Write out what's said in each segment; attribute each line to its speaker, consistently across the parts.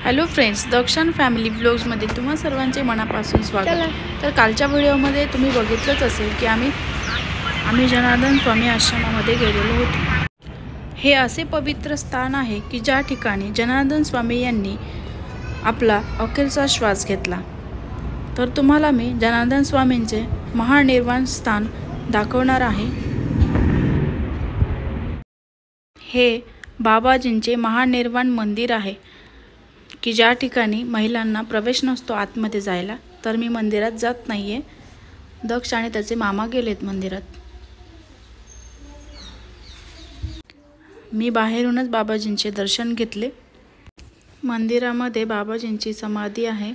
Speaker 1: Hello friends, दक्षिण family व्लॉग्समध्ये तुम्हा सर्वांचे मनापासून स्वागत। तर कालच्या व्हिडिओमध्ये तुम्ही बघितलंच असेल की आम्ही जनार्दन स्वामी आश्रमामध्ये गेलेलो होतो। हे असे पवित्र स्थान आहे की ज्या ठिकाणी जनार्दन स्वामी यांनी आपला अखेरचा श्वास घेतला। तर तुम्हाला मी जनार्दन स्वामींचे महानिर्वाण स्थान दाखवणार आहे। हे बाबाजींचे महानिर्वाण मंदिर आहे की ज्या ठिकाणी महिलांना प्रवेश नसतो आतमध्ये जायला। तर मी मंदिरात जात नाहीये, दक्ष आणि त्याचे मामा गेलेत मंदिरात। मी बाहेरूनच बाबाजींचे दर्शन घेतले। मंदिरामध्ये बाबाजींची समाधी आहे।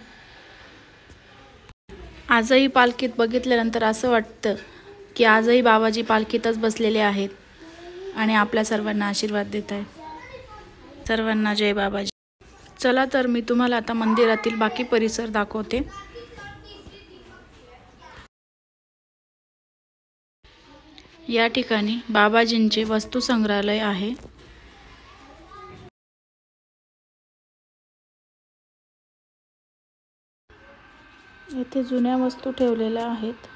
Speaker 1: आजही पालखीत बघितल्यानंतर असं वाटतं की आजही बाबाजी पालखीतच बसलेले आहेत आणि आपल्या सर्वांना आशीर्वाद देत आहेत। सर्वांना जय बाबाजी। चला तर मी तुम्हाला आता मंदिरातील बाकी परिसर दाखवते। या ठिकाणी बाबाजींचे वस्तू संग्रहालय आहे। येथे जुन्या वस्तू ठेवलेल्या आहेत।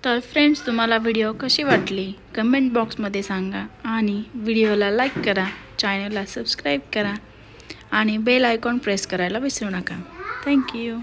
Speaker 1: तर फ्रेंड्स, तुम्हाला व्हिडिओ कशी वाटली कमेंट बॉक्समध्ये सांगा आणि व्हिडिओला लाईक करा, चॅनलला सबस्क्राईब करा आणि बेल आयकॉन प्रेस करायला विसरू नका। थँक्यू।